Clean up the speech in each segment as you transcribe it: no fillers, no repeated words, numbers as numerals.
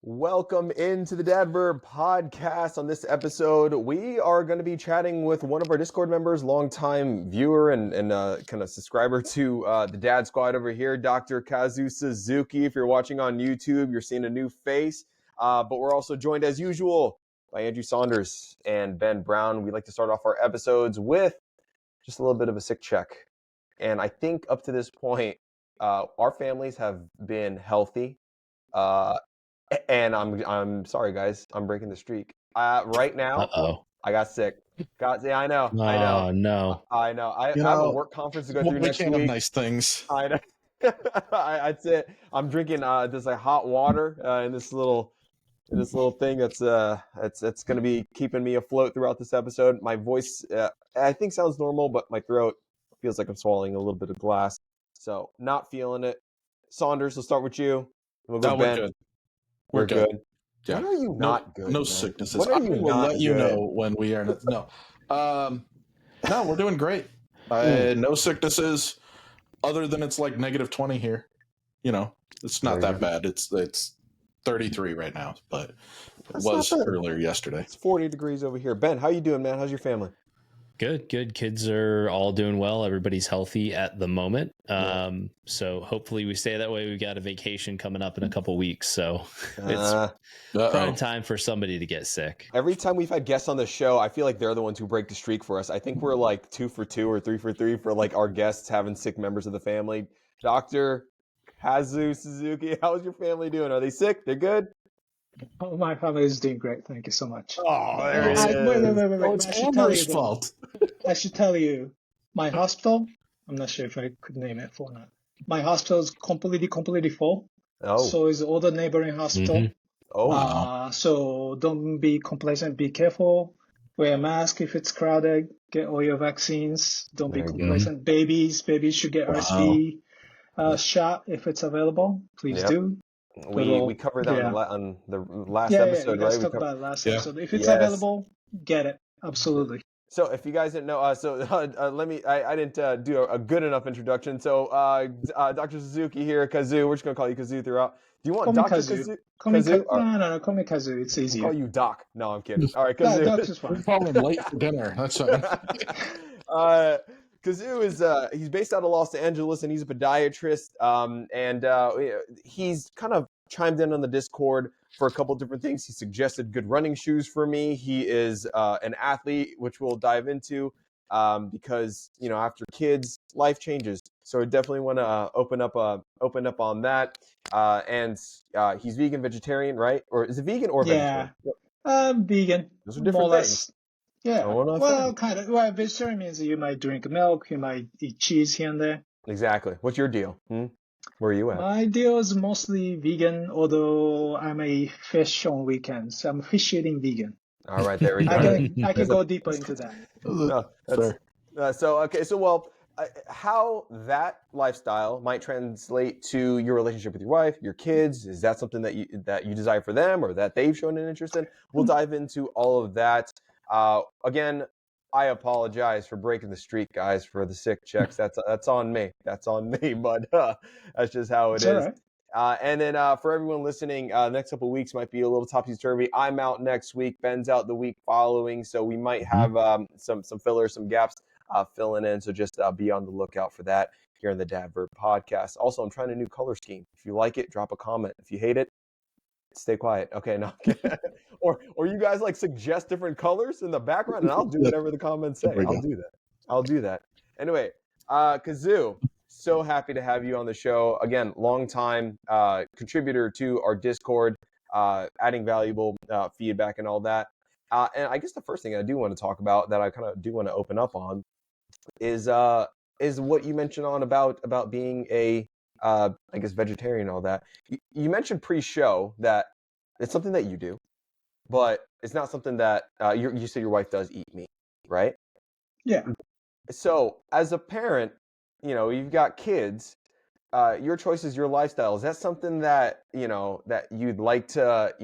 Welcome into the Dad Verb Podcast. On this episode, we are going to be chatting with one of our Discord members, longtime viewer and kind of subscriber to the Dad Squad over here, Dr. Kazu Suzuki. If you're watching on YouTube, you're seeing a new face. But we're also joined, as usual, by Andrew Saunders and Ben Brown. We like to start off our episodes with just a little bit of a sick check. And I think up to this point, our families have been healthy. And I'm sorry, guys. I'm breaking the streak. Right now, I got sick. I know. No. I have a work conference to go through next week. We can't have nice things. I know. That's it. I'm drinking this hot water in this little thing that's going to be keeping me afloat throughout this episode. My voice, I think, sounds normal, but my throat feels like I'm swallowing a little bit of glass. So not feeling it. Saunders, we'll start with you. We'll go Ben. Good. We're good. Yeah. When are you not good? No man? sicknesses. When I are you will not let you good? know when we are. No, we're doing great. No sicknesses, other than it's like -20 here. You know, it's not that bad. It's 33 right now, but it was earlier yesterday. It's 40 degrees over here. Ben, how you doing, man? How's your family? Good. Kids are all doing well. Everybody's healthy at the moment. So hopefully we stay that way. We've got a vacation coming up in a couple weeks. So it's prime time for somebody to get sick. Every time we've had guests on the show, I feel like they're the ones who break the streak for us. I think we're like 2 for 2 or 3 for 3 for like our guests having sick members of the family. Dr. Kazu Suzuki, how's your family doing? Are they sick? They're good? Oh, my family is doing great. Thank you so much. Oh, there it is. Wait. Oh, it's Amber's fault. I should tell you, my hospital, I'm not sure if I could name it or not. My hospital is completely full. Oh. So is all the neighboring hospital. Mm-hmm. Oh. So don't be complacent. Be careful. Wear a mask if it's crowded. Get all your vaccines. Don't be complacent. Babies should get RSV shot if it's available. Please do. We covered that on the last episode, right? Let's talk about last episode. If it's available, get it. Absolutely. So if you guys didn't know, I didn't do a good enough introduction. So Dr. Suzuki here, Kazu, we're just going to call you Kazu throughout. Do you want Dr. Kazu? No, call me Kazu. It's easier. I'll call you Doc. No, I'm kidding. All right, Kazu. No, Doc's fine. Call him late for dinner. That's fine. Kazu is he's based out of Los Angeles and he's a podiatrist. He's kind of chimed in on the Discord for a couple different things. He suggested good running shoes for me. He is an athlete, which we'll dive into because after kids, life changes. So I definitely want to open up on that. And he's vegan, vegetarian, right? Or is it vegan or vegetarian? Vegan. Those are different things. Yeah, kind of. Well, vegetarian means you might drink milk, you might eat cheese here and there. Exactly. What's your deal? Where are you at? My deal is mostly vegan, although I'm a fish on weekends. I'm fish eating vegan. All right, there we go. I can go deeper into that. How that lifestyle might translate to your relationship with your wife, your kids? Is that something that you desire for them or that they've shown an interest in? We'll dive into all of that. Again, I apologize for breaking the streak, guys, for the sick checks. That's on me. That's on me, but that's just how it is. Right. And then for everyone listening, next couple of weeks might be a little topsy-turvy. I'm out next week. Ben's out the week following, so we might have some fillers, some gaps filling in. So just be on the lookout for that here in the Dad Verb Podcast. Also, I'm trying a new color scheme. If you like it, drop a comment. If you hate it, stay quiet. Okay, no. or you guys suggest different colors in the background, and I'll do whatever the comments say. I'll do that. Anyway, Kazu, so happy to have you on the show. Again, longtime contributor to our Discord, adding valuable feedback and all that. And I guess the first thing I do want to talk about that I kind of do want to open up on is what you mentioned on about being a vegetarian and all that. You mentioned pre-show that it's something that you do, but it's not something that you said your wife does eat meat, right? Yeah. So as a parent, you've got kids, your choices, your lifestyle. Is that something that, that you'd like to,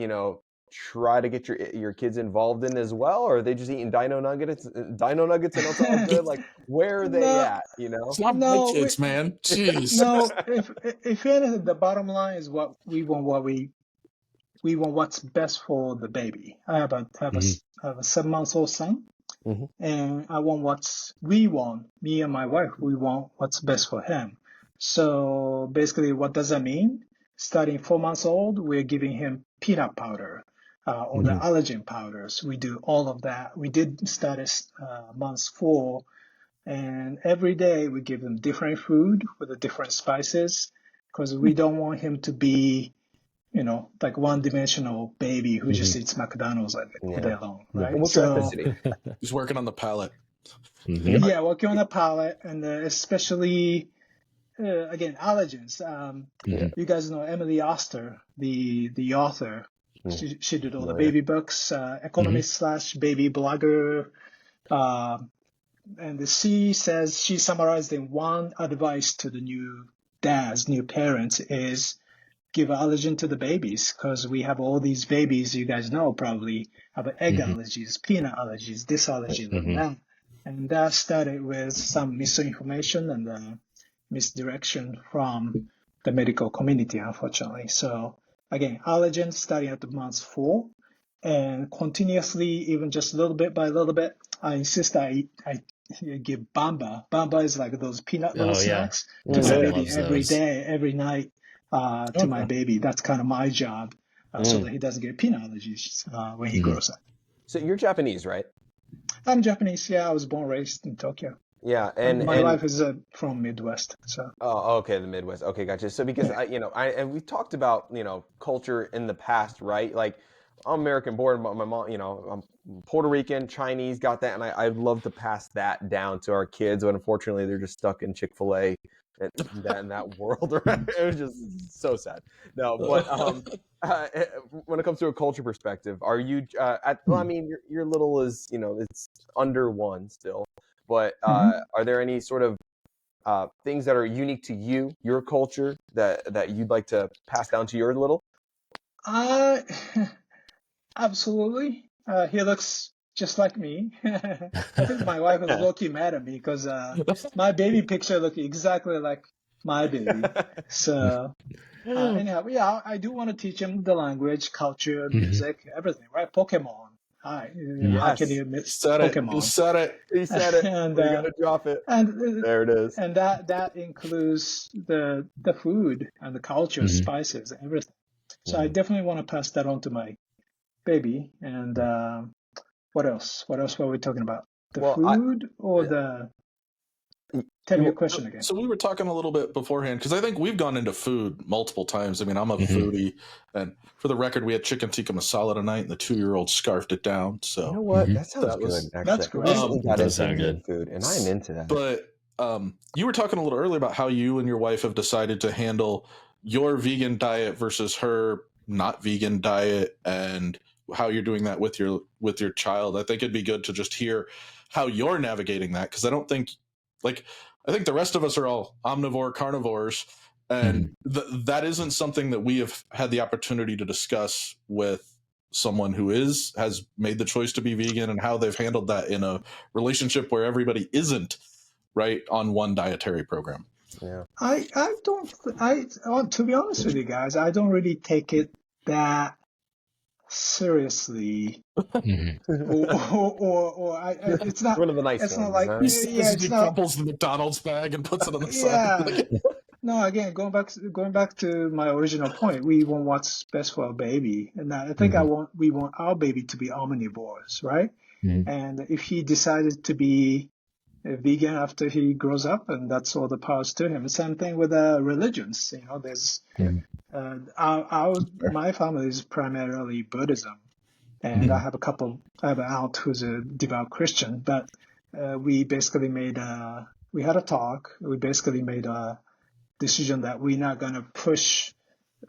try to get your kids involved in as well? Or are they just eating dino nuggets and it's all good? Where are they at, It's not my kids, man. Jeez. No, if anything, the bottom line is what we want, what we we want what's best for the baby. I have a 7-month-old son, and I want me and my wife, we want what's best for him. So basically, what does that mean? Starting 4 months old, we're giving him peanut powder or the allergen powders. We do all of that. We did start at month 4, and every day we give him different food with the different spices, because we don't want him to be, like one-dimensional baby who just eats McDonald's all day long, right? What's your ethnicity? He's working on the palate. Yeah, working on the palate, and especially, again, allergens. You guys know Emily Oster, the author. She did all the baby books, economist/baby blogger. And she says, she summarized in one advice to the new parents is give allergen to the babies, because we have all these babies, you guys know probably, have egg allergies, peanut allergies, this allergy, that. And that started with some misinformation and misdirection from the medical community, unfortunately. So again, allergens starting at the month 4, and continuously, even just little bit by little bit, I insist I give Bamba. Bamba is like those peanut little snacks to my baby every day, every night to my baby. That's kind of my job, so that he doesn't get peanut allergies when he grows up. So you're Japanese, right? I'm Japanese. Yeah, I was born and raised in Tokyo. Yeah, and my wife is from Midwest. So. Oh, okay, the Midwest. Okay, gotcha. So because and we've talked about culture in the past, right? Like I'm American born, but my mom, I'm Puerto Rican, Chinese, got that, and I'd love to pass that down to our kids, but unfortunately they're just stuck in Chick-fil-A and that world. Right? It was just so sad. No, but when it comes to a culture perspective, are you? Your little is it's under 1 still. But are there any sort of things that are unique to you, your culture, that you'd like to pass down to your little? Absolutely. He looks just like me. I think my wife was low-key mad at me because my baby picture looked exactly like my baby. So anyhow, yeah, I do want to teach him the language, culture, music, everything, right? Pokemon. Hi. How can you miss Pokemon? You said it. He said it. And you're gonna drop it. And there it is. And that includes the food and the culture, spices, everything. So I definitely want to pass that on to my baby. And what else? What else were we talking about? The food or the? Tell me your question again. So we were talking a little bit beforehand, because I think we've gone into food multiple times. I mean, I'm a foodie, and for the record, we had chicken tikka masala tonight, and the 2-year-old scarfed it down. So you know what? That sounds good. Actually, that's great. That does sound good. Food, and I'm into that. But you were talking a little earlier about how you and your wife have decided to handle your vegan diet versus her not vegan diet, and how you're doing that with your child. I think it'd be good to just hear how you're navigating that, because I think the rest of us are all omnivore carnivores, and that isn't something that we have had the opportunity to discuss with someone who has made the choice to be vegan, and how they've handled that in a relationship where everybody isn't right on one dietary program. Yeah. I to be honest with you guys, I don't really take it that seriously, or it's not one of the nice it's ones, not like huh? He crumples the McDonald's bag and puts it on the side. No, again, going back to my original point, we want what's best for our baby, and I think we want our baby to be omnivores, right? And if he decided to be a vegan after he grows up, and that's all the powers to him. Same thing with religions. There's my family is primarily Buddhism, and I have an aunt who's a devout Christian. But we basically we had a talk. We basically made a decision that we're not going to push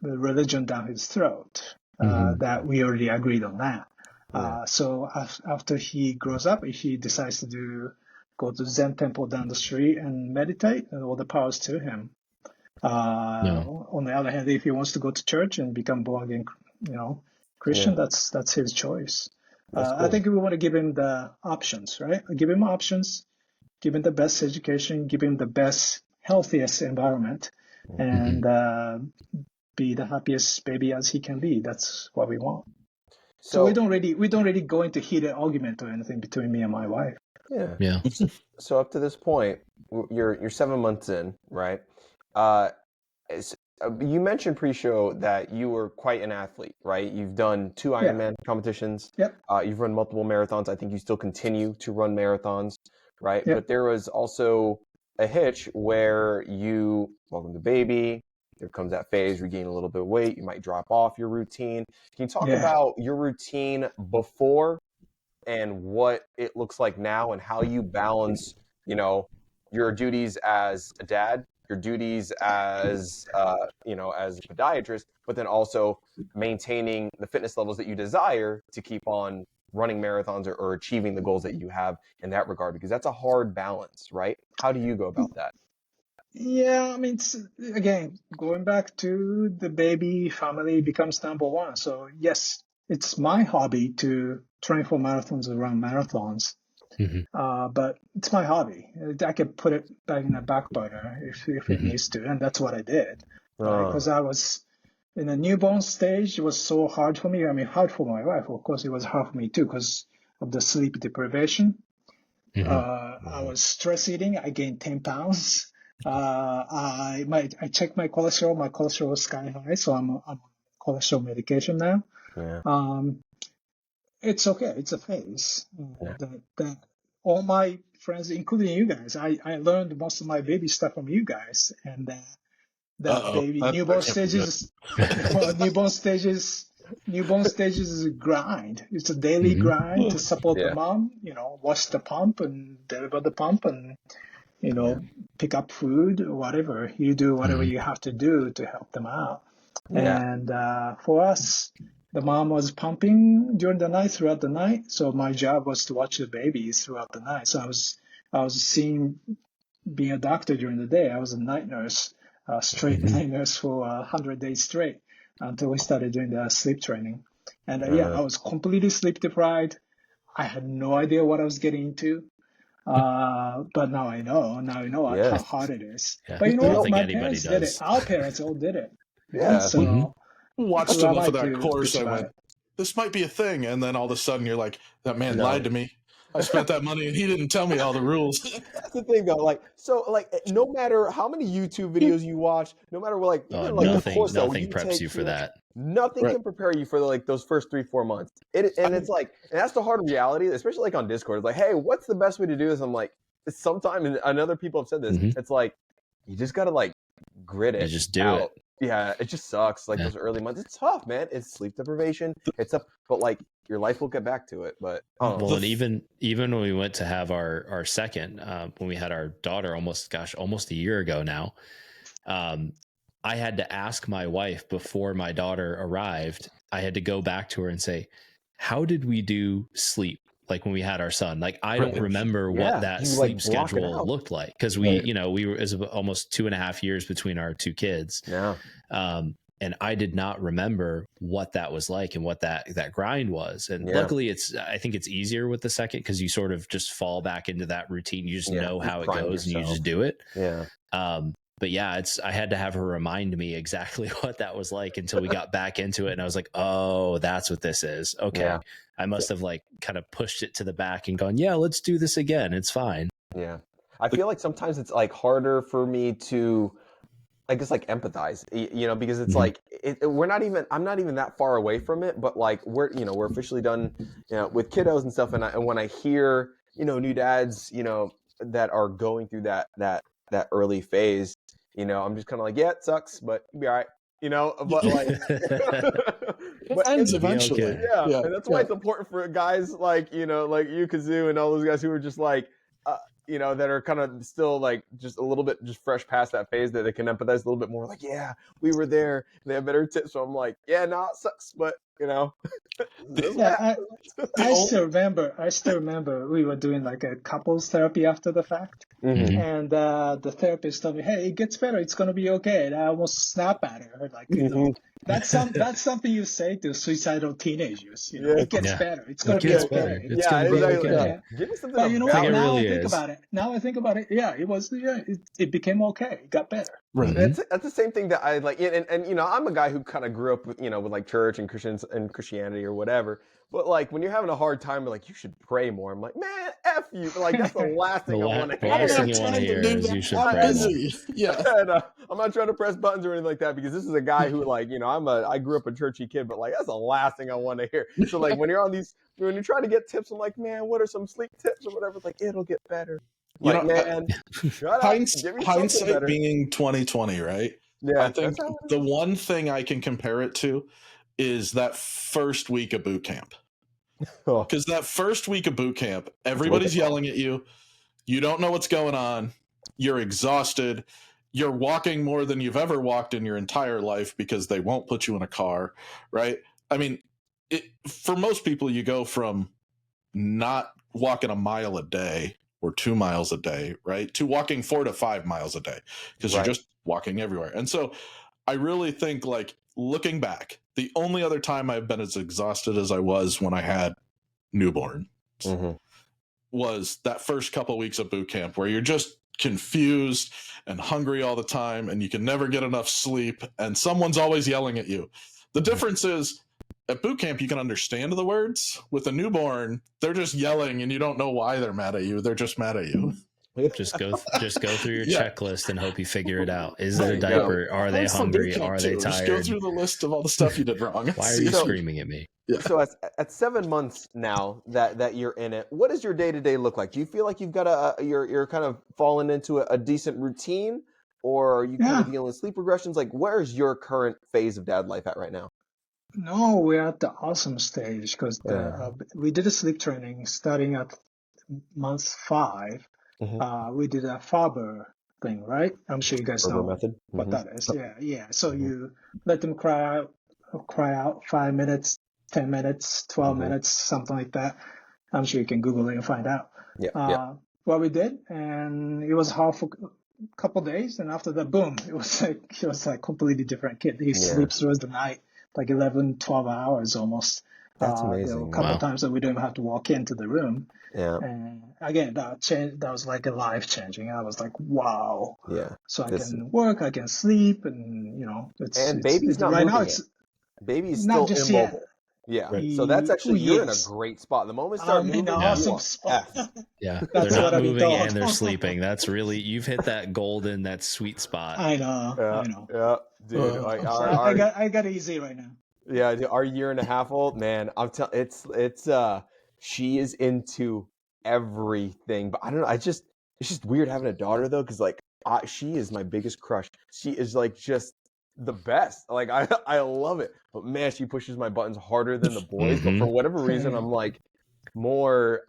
the religion down his throat. That we already agreed on that. So after he grows up, if he decides to go to Zen temple down the street and meditate, and all the powers to him. On the other hand, if he wants to go to church and become born again, Christian, that's his choice. Cool. I think we want to give him the options, right? Give him options, give him the best education, give him the best, healthiest environment, and be the happiest baby as he can be. That's what we want. So we don't really go into heated argument or anything between me and my wife. Yeah. So up to this point, you're 7 months in, right? You mentioned pre-show that you were quite an athlete, right? You've done 2 Ironman competitions. Yep. You've run multiple marathons. I think you still continue to run marathons, right? Yep. But there was also a hitch where you welcome the baby. There comes that phase, you gain a little bit of weight. You might drop off your routine. Can you talk about your routine before and what it looks like now and how you balance, your duties as a dad, your duties as, as a podiatrist, but then also maintaining the fitness levels that you desire to keep on running marathons or achieving the goals that you have in that regard, because that's a hard balance, right? How do you go about that? Yeah, I mean, again, going back to the baby, family becomes number one. So yes, it's my hobby to train for marathons and run marathons. But it's my hobby. I can put it back in the back burner if it needs to. And that's what I did. Because I was in the newborn stage. It was so hard for me. I mean, hard for my wife. Of course, it was hard for me too because of the sleep deprivation. I was stress eating. I gained 10 pounds. I checked my cholesterol. My cholesterol was sky high, so I'm on cholesterol medication now. It's okay. It's a phase. That all my friends, including you guys, I learned most of my baby stuff from you guys, and newborn stages is a grind. It's a daily grind to support the mom. Wash the pump and deliver the pump and. Pick up food or whatever. You do whatever you have to do to help them out. And for us, the mom was pumping during the night, throughout the night. So my job was to watch the babies throughout the night. So I was being a doctor during the day. I was a night nurse, straight night nurse for 100 days straight until we started doing the sleep training. And I was completely sleep deprived. I had no idea what I was getting into. But now I know how hard it is. But you know what? My parents did it. Our parents all did it. So watched enough of that course. I went, this might be a thing. And then all of a sudden you're like, that man lied to me. I spent that money and he didn't tell me all the rules. That's the thing though. No matter how many YouTube videos you watch, no matter what, nothing preps you for that. Nothing can prepare you for those first 3-4 months. And that's the hard reality, especially on Discord. It's like, hey, what's the best way to do this? I'm like, sometimes, and other people have said this, it's like, you just got to grit it. You just do out. it. Yeah, it just sucks. Those early months, it's tough, man. It's sleep deprivation. It's up, but your life will get back to it. But and even when we went to have our second, when we had our daughter almost a year ago now, I had to ask my wife before my daughter arrived. I had to go back to her and say, "How did we do sleep? When we had our son, I don't remember what that sleep schedule looked like because we were it was almost 2.5 years between our 2 kids. Yeah. And I did not remember what that was like and what that grind was. And luckily I think it's easier with the second because you sort of just fall back into that routine. You just know how it goes and you just do it. Yeah. But yeah, I had to have her remind me exactly what that was like until we got back into it. And I was like, oh, that's what this is. Okay. Yeah. I must have kind of pushed it to the back and gone, yeah, let's do this again. It's fine. Yeah. I feel like sometimes it's harder for me to, I guess, empathize, because it's I'm not even that far away from it, but we're officially done, with kiddos and stuff. And when I hear, new dads, that are going through that early phase, I'm just kind of yeah, it sucks, but you'll be all right, but it ends eventually. Okay. Yeah. And that's why it's important for guys like you, Kazu, and all those guys who are just that are kind of still just a little bit just fresh past that phase that they can empathize a little bit more. Yeah, we were there. They have better tips. So I'm yeah, no, it sucks, but I still remember we were doing a couples therapy after the fact, and the therapist told me, "Hey, it gets better. It's gonna be okay." And I almost snapped at her, that's something you say to suicidal teenagers. It gets better. It's gonna be okay. Give me something. But now I think about it. Yeah, it was. Yeah, it became okay. It got better. Right. That's the same thing that I like, and you know, I'm a guy who kind of grew up with, you know, with like church and Christians and Christianity or whatever. But like when you're having a hard time, you're like, you should pray more. I'm like, man, F you. But like that's the last thing I want to hear. Last thing you want to hear is you should pray more. Yeah. And, I'm not trying to press buttons or anything like that because this is a guy who like, you know, I grew up a churchy kid, but like that's the last thing I want to hear. So like when you're trying to get tips, I'm like, man, what are some sleep tips or whatever? It's like it'll get better. Like, man, hindsight being 2020, right? Yeah, I think the one thing I can compare it to is that first week of boot camp. Because that first week of boot camp, everybody's yelling at you. You don't know what's going on. You're exhausted. You're walking more than you've ever walked in your entire life because they won't put you in a car, right? I mean, for most people, you go from not walking a mile a day or 2 miles a day, right, to walking 4 to 5 miles a day because you're just walking everywhere. And so I really think, like, looking back, the only other time I've been as exhausted as I was when I had newborn was that first couple weeks of boot camp where you're just confused and hungry all the time and you can never get enough sleep and someone's always yelling at you. The difference is at boot camp, you can understand the words. With a newborn, they're just yelling and you don't know why they're mad at you. They're just mad at you. Just go through your checklist and hope you figure it out. Is it a diaper? Are they hungry? Are they tired? Just go through the list of all the stuff you did wrong. Why are you screaming at me? Yeah. So at 7 months now that you're in it, what does your day-to-day look like? Do you feel like you've got you're kind of fallen into a decent routine, or are you kind of dealing with sleep regressions? Like, where's your current phase of dad life at right now? No, we're at the awesome stage because we did a sleep training starting at month 5. We did a Faber thing, right? I'm sure you guys know method. what that is. Yeah. So you let them cry out 5 minutes, 10 minutes, 12 minutes, something like that. I'm sure you can Google it and find out. What we did, and it was hard for a couple days, and after that, boom, it was like completely different kid. He sleeps through the night, like 11, 12 hours almost. That's amazing. There were a couple of times that we didn't even have to walk into the room. Yeah. And again, that was like a life changing. I was like, wow. Yeah. So I can work, I can sleep, and you know, baby's not right moving now. It's baby's not still just immobile. yet. Yeah. Right. So that's actually you're in a great spot. The moment start moving, awesome spot. Yeah. They're not moving and they're sleeping. That's really, you've hit that that sweet spot. I know. Yeah. Dude, I got easy right now. Yeah, our 1.5-year old, man, I'm telling it's she is into everything, but I don't know. It's just weird having a daughter though, because like she is my biggest crush. She is like just the best. Like I love it, but man, she pushes my buttons harder than the boys. But for whatever reason, I'm like more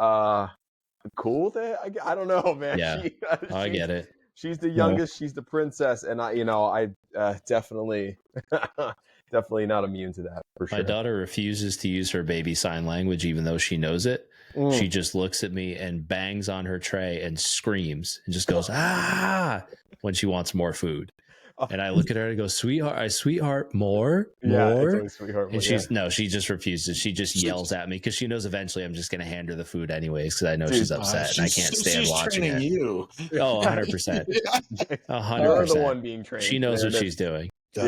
cool with it. I don't know, man. Yeah, I get it. She's the youngest. She's the princess, and I definitely. Definitely not immune to that, for sure. My daughter refuses to use her baby sign language, even though she knows it. She just looks at me and bangs on her tray and screams and just goes, when she wants more food. And I look at her and go, sweetheart, more. Sweetheart, and she just refuses. She just yells at me because she knows eventually I'm just going to hand her the food anyways because I know she's upset and I can't stand watching it. You. Oh, 100%. 100%. You're the one being trained. She knows what she's doing. So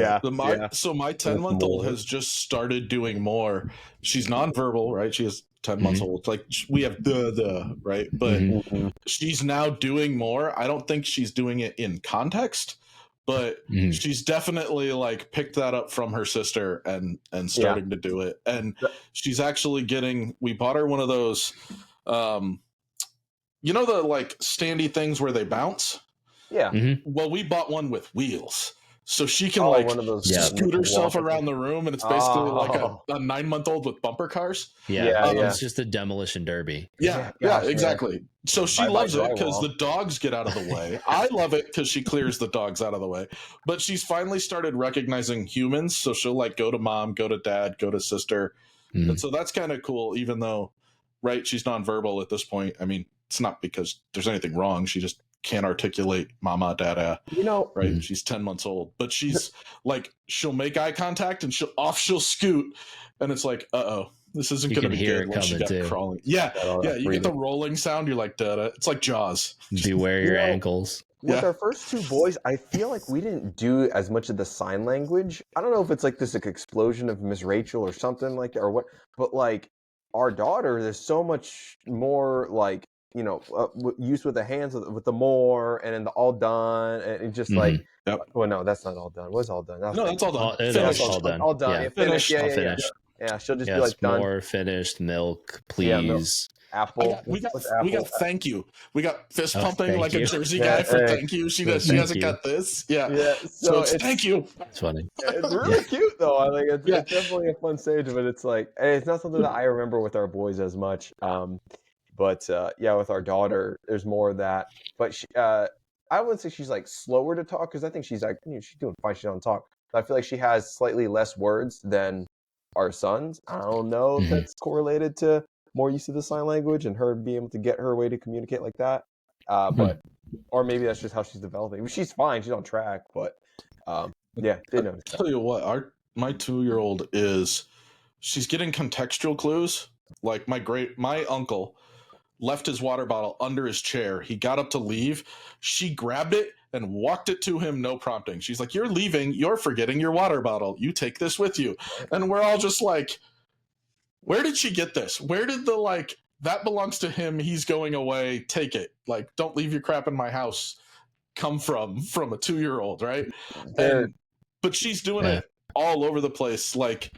my 10-month-old has just started doing more. She's nonverbal, right? She is 10 months old. Like we have the right, but she's now doing more. I don't think she's doing it in context, but she's definitely like picked that up from her sister and starting to do it. And she's actually we bought her one of those, you know, the like standy things where they bounce. Yeah. Well, we bought one with wheels. So she can one of those scoot herself around the room, and it's basically like a 9-month-old with bumper cars. It's just a demolition derby. Yeah, exactly. So she loves it because the dogs get out of the way. I love it because she clears the dogs out of the way. But she's finally started recognizing humans, so she'll like go to mom, go to dad, go to sister. And so that's kind of cool, even though, right, she's nonverbal at this point. I mean, it's not because there's anything wrong. She just can't articulate mama, dada, right? She's 10 months old, but she's like, she'll make eye contact and she'll scoot, and it's like, this isn't going to be good when she got crawling. You get the rolling sound. You're like, dada. It's like Jaws. Beware your ankles. with our first two boys, I feel like we didn't do as much of the sign language. I don't know if it's like this like, explosion of Miss Rachel or something like that or what, but like our daughter, there's so much more like, you know, use with the hands with the more and then the all done and just like, well, no, that's not all done. What's all done? No, that's all done. Finished. All done. All done. Yeah. Finished. Yeah, finished. Yeah, she'll just be like done. More finished milk, please. Yeah, milk. Apple. We got thank you. We got fist pumping like a Jersey guy for thank you. She hasn't got this. Yeah. So it's thank you. It's funny. It's really cute though. I think it's definitely a fun stage, but it's like it's not something that I remember with our boys as much. But with our daughter, there's more of that. But she, I wouldn't say she's like slower to talk because I think she's like she's doing fine. She don't talk. But I feel like she has slightly less words than our sons. I don't know if that's correlated to more use of the sign language and her being able to get her way to communicate like that. But or maybe that's just how she's developing. She's fine. She's on track. But they know. I'll tell you what, my 2-year-old she's getting contextual clues. Like my uncle left his water bottle under his chair. He got up to leave. She grabbed it and walked it to him, no prompting. She's like, "You're leaving. You're forgetting your water bottle. You take this with you." And we're all just like, where did she get this? Where did the that belongs to him. He's going away. Take it. Like, don't leave your crap in my house. Come from a 2-year-old, right? But she's doing it all over the place. Like,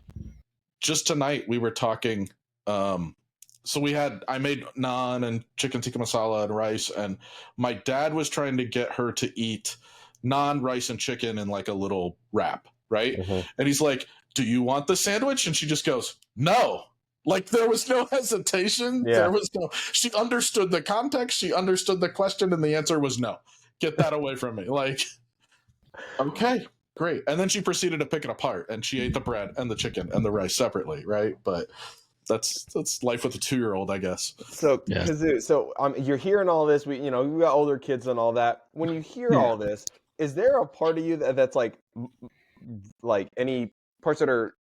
just tonight we were talking. So I made naan and chicken tikka masala and rice, and my dad was trying to get her to eat naan, rice, and chicken in like a little wrap, right? And he's like, "Do you want the sandwich?" And she just goes, "No." Like, there was no hesitation. There was no. She understood the context. She understood the question, and the answer was no. Get that away from me. Like, okay, great. And then she proceeded to pick it apart, and she ate the bread and the chicken and the rice separately, right? But that's life with a 2-year-old, I guess. So, you're hearing all this. We got older kids and all that. When you hear all this, is there a part of you that's like any parts that are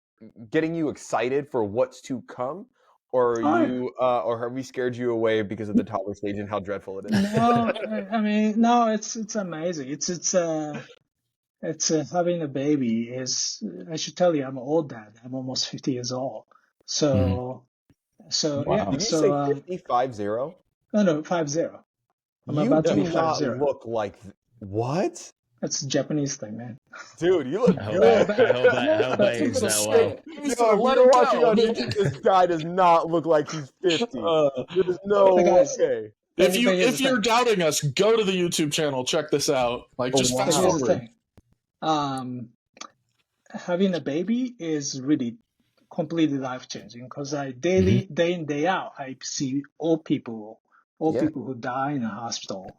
getting you excited for what's to come, or are you, or have we scared you away because of the toddler stage and how dreadful it is? No, I mean, no, it's amazing. It's having a baby is. I should tell you, I'm an old dad. I'm almost 50 years old. So wow. Did you say 50? No, 50. I'm about to be 50. Look like what? That's a Japanese thing, man. Dude, you look good. I hope that aged that well. This guy does not look like he's 50. There's no way. If you're doubting us, go to the YouTube channel. Check this out. Like, just fast forward. Having a baby is really completely life changing because day in, day out, I see old people who die in a hospital.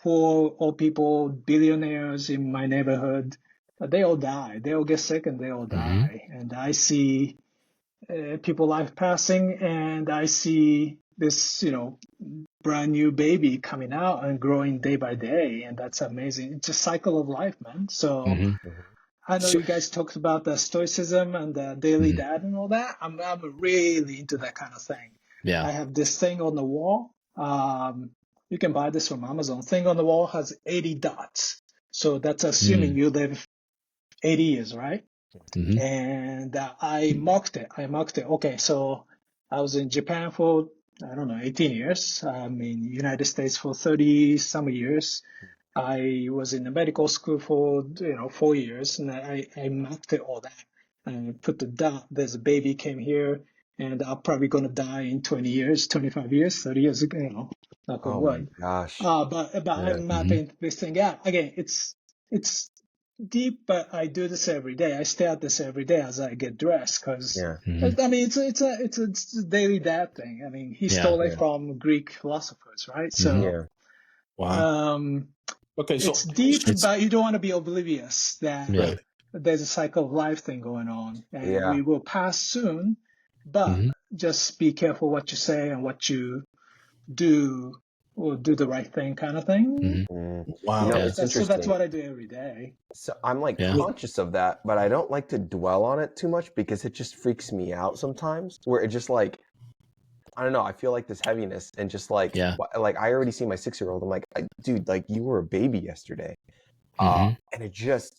Poor old people, billionaires in my neighborhood, they all die. They all get sick and they all die. And I see people life passing, and I see this, brand new baby coming out and growing day by day, and that's amazing. It's a cycle of life, man. So I know you guys talked about the stoicism and the daily dad and all that. I'm really into that kind of thing. Yeah. I have this thing on the wall. You can buy this from Amazon. Thing on the wall has 80 dots. So that's assuming you live 80 years, right? And I marked it. Okay, so I was in Japan for, 18 years. I'm in the United States for 30 some years. I was in the medical school for 4 years, and I mapped it all that. And I put the dot. There's a baby came here, and I'm probably gonna die in 20 years, 25 years, 30 years ago. Knock on wood. My gosh. But I'm mapping this thing out. Again, it's deep, but I do this every day. I stare at this every day as I get dressed because I mean it's a daily dad thing. I mean, he stole it from Greek philosophers, right? So wow. Okay, so it's deep, but you don't want to be oblivious that there's a cycle of life thing going on, and we will pass soon. But just be careful what you say and what you do, or do the right thing, kind of thing. Wow, so that's what I do every day. So I'm conscious of that, but I don't like to dwell on it too much because it just freaks me out sometimes. Where it just I don't know. I feel like this heaviness and just like, like I already see my 6-year-old. I'm like, dude, like you were a baby yesterday. And it just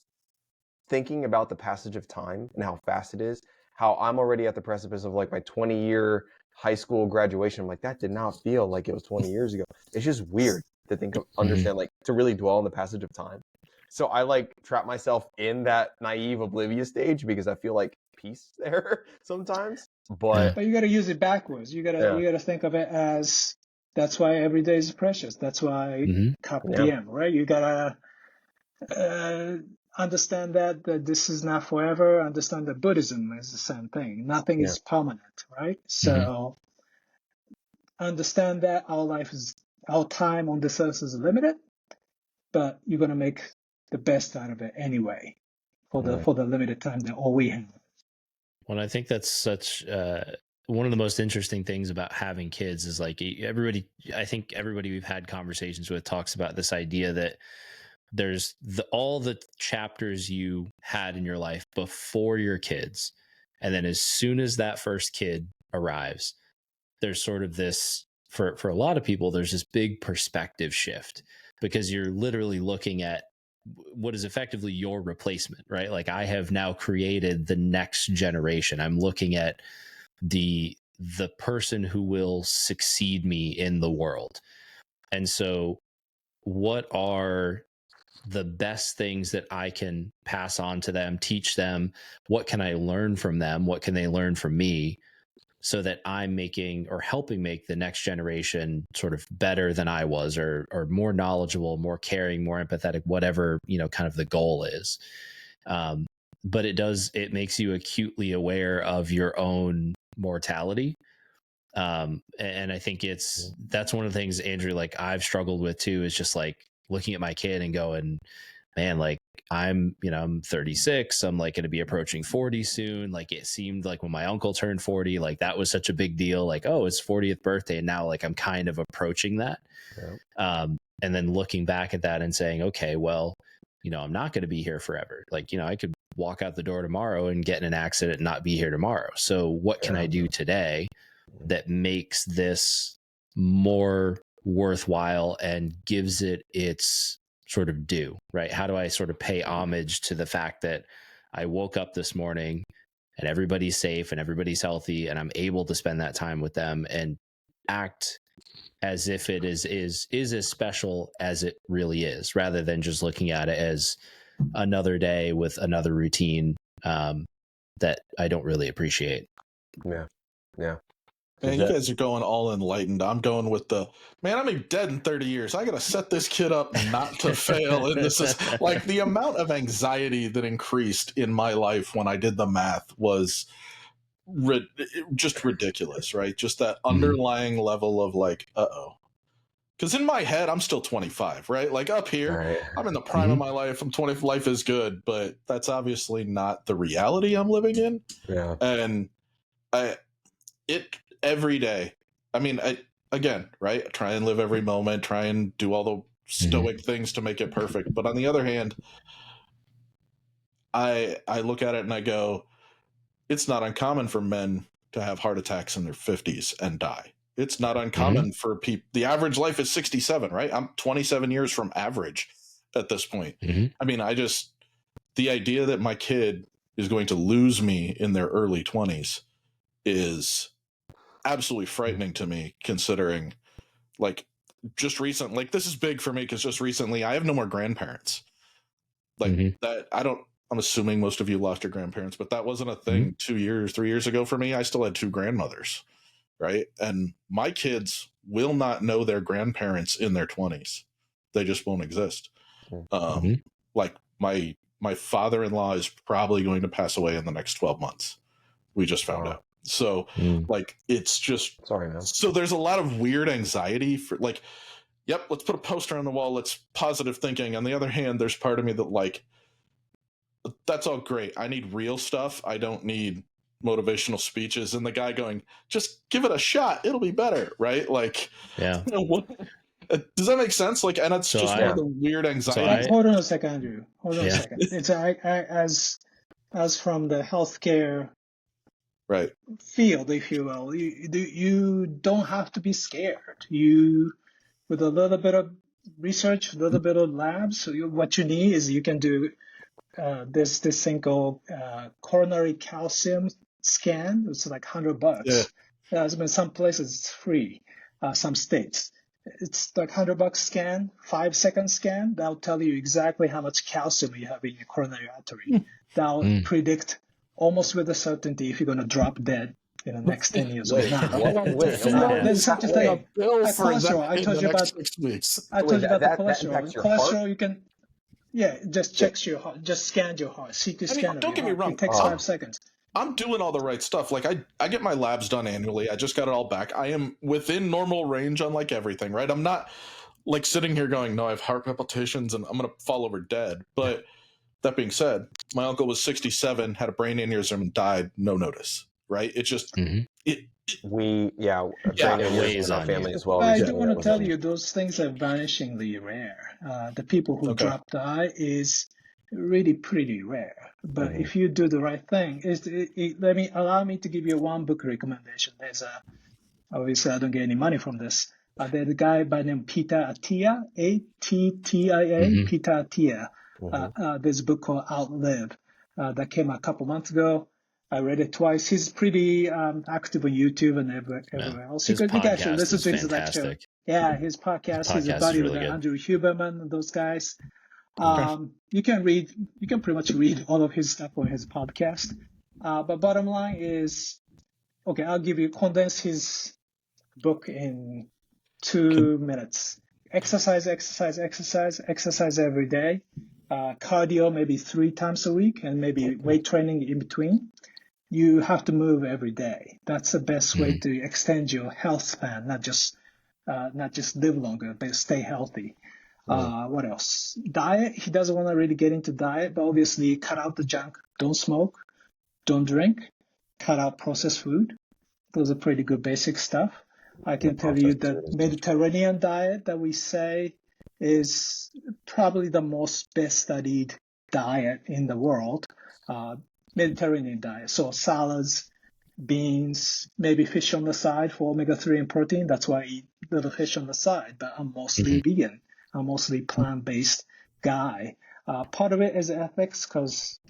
thinking about the passage of time and how fast it is, how I'm already at the precipice of like my 20-year high school graduation. I'm like, that did not feel like it was 20 years ago. It's just weird to think of, understand, like to really dwell on the passage of time. So I like trap myself in that naive, oblivious stage because I feel like peace there sometimes. But you got to use it backwards. You got to think of it as that's why every day is precious. That's why carpe diem, right? You got to understand that this is not forever. Understand that Buddhism is the same thing. Nothing is permanent, right? So understand that our time on this earth is limited, but you're going to make the best out of it anyway for the limited time that all we have. Well, I think that's such one of the most interesting things about having kids is like everybody we've had conversations with talks about this idea that there's all the chapters you had in your life before your kids. And then as soon as that first kid arrives, there's sort of this, for a lot of people, there's this big perspective shift because you're literally looking at what is effectively your replacement, right? Like I have now created the next generation. I'm looking at the person who will succeed me in the world. And so what are the best things that I can pass on to them, teach them? What can I learn from them? What can they learn from me? So that I'm making or helping make the next generation sort of better than I was, or more knowledgeable, more caring, more empathetic, whatever, kind of the goal is. But it makes you acutely aware of your own mortality. And I think that's one of the things, Andrew, like I've struggled with too, is just like looking at my kid and going, man, like I'm 36. I'm like going to be approaching 40 soon. Like it seemed like when my uncle turned 40, like that was such a big deal. Like, oh, it's 40th birthday. And now like I'm kind of approaching that. Yeah. And then looking back at that and saying, okay, well, I'm not going to be here forever. Like, I could walk out the door tomorrow and get in an accident and not be here tomorrow. So what can I do today that makes this more worthwhile and gives it its sort of due, right? How do I sort of pay homage to the fact that I woke up this morning and everybody's safe and everybody's healthy and I'm able to spend that time with them and act as if it is as special as it really is, rather than just looking at it as another day with another routine that I don't really appreciate. Yeah. Man, you guys are going all enlightened. I'm going with I'm gonna be dead in 30 years. I gotta set this kid up not to fail. And this is like the amount of anxiety that increased in my life when I did the math was just ridiculous, right? Just that underlying level of like, because in my head, I'm still 25, right? Like up here, I'm in the prime of my life. I'm 20. Life is good, but that's obviously not the reality I'm living in. Yeah. And every day, I mean, again, right? Try and live every moment, try and do all the stoic things to make it perfect. But on the other hand, I look at it and I go, it's not uncommon for men to have heart attacks in their 50s and die. It's not uncommon for people. The average life is 67, right? I'm 27 years from average at this point. I mean, the idea that my kid is going to lose me in their early 20s is absolutely frightening to me, considering like just recent, like this is big for me because just recently I have no more grandparents. Like that, I'm assuming most of you lost your grandparents, but that wasn't a thing 3 years ago for me. I still had two grandmothers, right? And my kids will not know their grandparents in their 20s. They just won't exist. Like my father-in-law is probably going to pass away in the next 12 months. We just found out. So like, it's just, sorry, man. So there's a lot of weird anxiety for like, yep, let's put a poster on the wall. Let's positive thinking. On the other hand, there's part of me that like, that's all great. I need real stuff. I don't need motivational speeches. And the guy going, just give it a shot. It'll be better. Right. Like, yeah. Does that make sense? Like, and it's just one of the weird anxiety. Hold on a second, Andrew. Hold on a second. It's as from the healthcare field, if you will. You don't have to be scared. With a little bit of research, a little bit of labs, what you need is you can do this thing called coronary calcium scan. It's like $100. In some places it's free, some states. It's like $100 scan, 5-second scan. That'll tell you exactly how much calcium you have in your coronary artery. That'll predict almost with a certainty if you're going to drop dead in the next 10 years or not. There's such a thing of cholesterol. I told you about 6 weeks. I told you about the cholesterol. Cholesterol, you can, just checks your heart, just scans your heart. CT scan. Don't get me wrong. It takes 5 seconds. I'm doing all the right stuff. Like I get my labs done annually. I just got it all back. I am within normal range on like everything, right? I'm not like sitting here going, no, I have heart palpitations and I'm going to fall over dead. But that being said, my uncle was 67, had a brain aneurysm and died, no notice, right? It just, brain aneurysm in our family as well. I do want to tell you, those things are vanishingly rare. The people who drop die is really pretty rare. But if you do the right thing, allow me to give you one book recommendation. There's obviously I don't get any money from this. There's a guy by the name Peter Attia, Attia, Peter Attia. There's a book called Outlive that came out a couple months ago. I read it twice. He's pretty active on YouTube and everywhere else. His podcast is fantastic. Yeah, his podcast. He's a buddy with Andrew Huberman and those guys. You can pretty much read all of his stuff on his podcast. But bottom line is, I'll condense his book in 2 minutes. Exercise every day. Cardio maybe 3 times a week, and maybe weight training in between. You have to move every day. That's the best way to extend your health span, not just live longer, but stay healthy. What else? Diet. He doesn't want to really get into diet, but obviously cut out the junk. Don't smoke. Don't drink. Cut out processed food. Those are pretty good basic stuff. I can tell you that Mediterranean diet that we say is probably the most best studied diet in the world. Mediterranean diet. So salads, beans, maybe fish on the side for omega-3 and protein. That's why I eat little fish on the side, but I'm mostly vegan. I'm mostly plant-based guy. Part of it is ethics because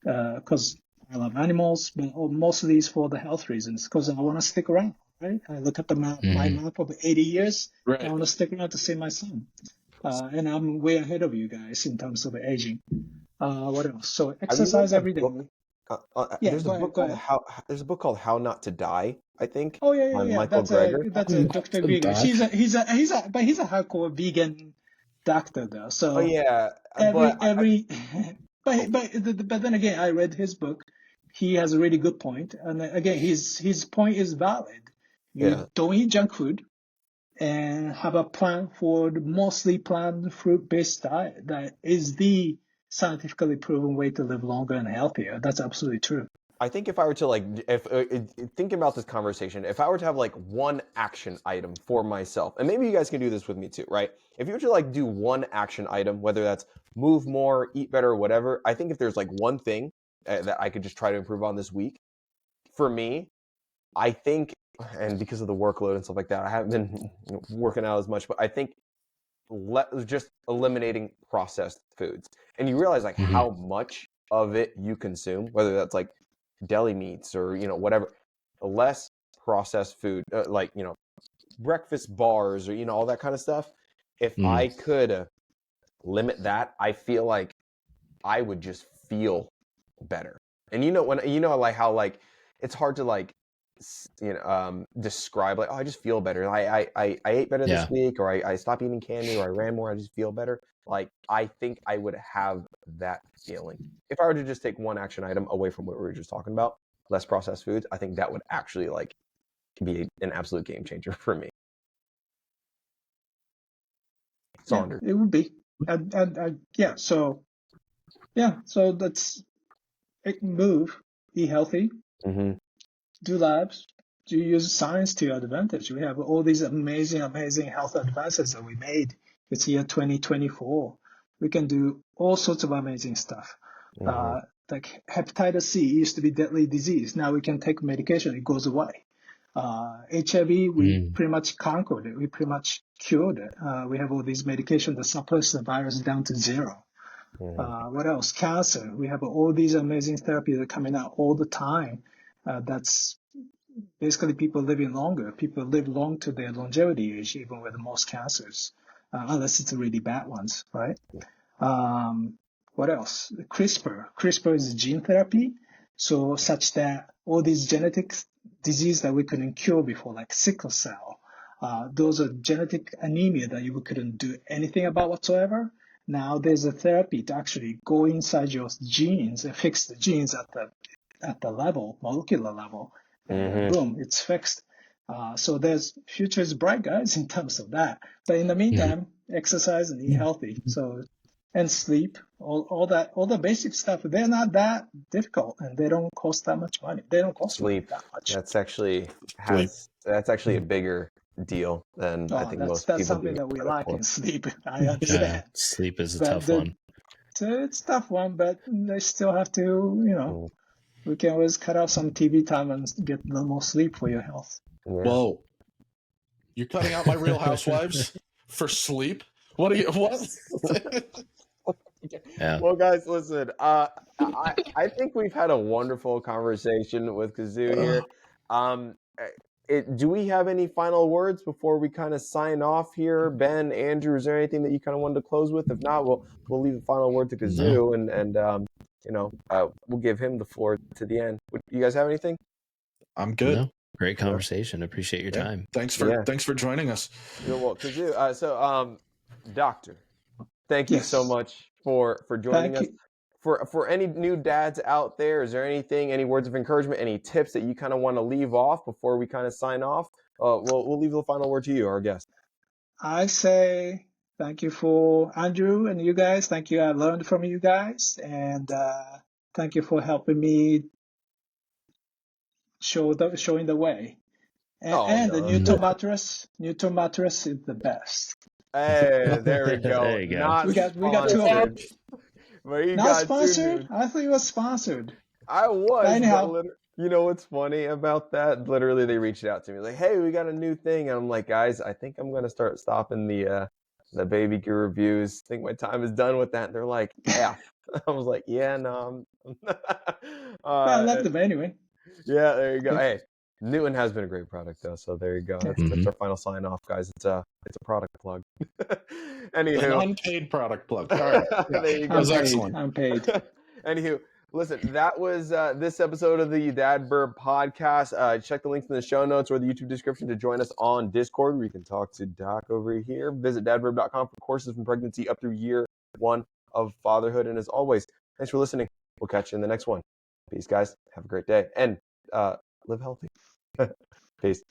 I love animals, but mostly it's for the health reasons because I want to stick around, right? I look at the map, my map of 80 years. Right. I want to stick around to see my son. And I'm way ahead of you guys in terms of aging. What else? So exercise every day. There's a book called How Not to Die, I think. Oh yeah. Michael Greger. That's a Dr. Vegan. He's a hardcore vegan doctor though. So but then again, I read his book. He has a really good point, and again, his point is valid. You don't eat junk food, and have a plan for mostly plant fruit-based diet. That is the scientifically proven way to live longer and healthier. That's absolutely true. I think if I were to thinking about this conversation, if I were to have one action item for myself, and maybe you guys can do this with me too, right? If you were to do one action item, whether that's move more, eat better, whatever, I think if there's one thing that I could just try to improve on this week, for me, I think, and because of the workload and stuff like that, I haven't been working out as much, but I think just eliminating processed foods. And you realize how much of it you consume, whether that's deli meats or whatever, less processed food, breakfast bars or how that kind of stuff. If I could limit that, I feel like I would just feel better. And how it's hard to describe I just feel better. I ate better this week, or I stopped eating candy, or I ran more, I just feel better. I think I would have that feeling if I were to just take one action item away from what we were just talking about, less processed foods. I think that would actually be an absolute game changer for me. Saunders. It would be. So that's move, be healthy, do labs, do use science to your advantage. We have all these amazing health advances that we made. It's year 2024. We can do all sorts of amazing stuff. like hepatitis C used to be deadly disease. Now we can take medication, it goes away. HIV, we pretty much conquered it. We pretty much cured it. We have all these medications that suppress the virus down to zero. What else? Cancer. We have all these amazing therapies that are coming out all the time. That's basically people living longer. People live long to their longevity age, even with most cancers, unless it's really bad ones, right? What else? CRISPR. CRISPR is gene therapy, so such that all these genetic disease that we couldn't cure before, like sickle cell, those are genetic anemia that you couldn't do anything about whatsoever. Now there's a therapy to actually go inside your genes and fix the genes at the level, molecular level, and boom, it's fixed. So there's future is bright, guys, in terms of that. But in the meantime, exercise and eat healthy. So and sleep, all the basic stuff. They're not that difficult, and they don't cost that much money. They don't cost sleep that much. That's actually a bigger deal than I think most people. That's something that we lack in sleep. I understand. Sleep is a tough one. It's a tough one, but they still have to, we can always cut out some TV time and get a little more sleep for your health. Yeah. Whoa. You're cutting out my Real Housewives for sleep? What? Yeah. Well, guys, listen. I think we've had a wonderful conversation with Kazu here. Do we have any final words before we kind of sign off here? Ben, Andrew, is there anything that you kind of wanted to close with? If not, we'll leave the final word to Kazu, and we'll give him the floor to the end. You guys have anything? I'm good. No. Great conversation. Appreciate your time. Thanks for joining us. You're welcome. Kazu, Doctor, thank you so much for joining us. For any new dads out there, is there any words of encouragement, any tips that you kind of want to leave off before we kind of sign off? We'll leave the final word to you, our guest. I say thank you for Andrew and you guys. Thank you. I learned from you guys, and thank you for helping me showing the way. And the Newton mattress is the best. Hey, there we go. There you go. Not we got two of them. Not sponsored? I thought it was sponsored. I was. Anyhow. You know what's funny about that? Literally, they reached out to me like, "Hey, we got a new thing," and I'm like, "Guys, I think I'm gonna start stopping the baby gear reviews. I think my time is done with that." And they're like, "Yeah." I was like, "Yeah, no." I love them anyway. Yeah, there you go. Hey, Newton has been a great product though, so there you go. That's our final sign off, guys. It's a product plug. Anywho, an unpaid product plug. All right, there you go. That was excellent. Unpaid. Anywho, listen, that was this episode of the Dad Verb Podcast. Check the links in the show notes or the YouTube description to join us on Discord, where you can talk to Doc over here. Visit dadverb.com for courses from pregnancy up through year 1 of fatherhood. And as always, thanks for listening. We'll catch you in the next one. Peace, guys. Have a great day and live healthy. Peace.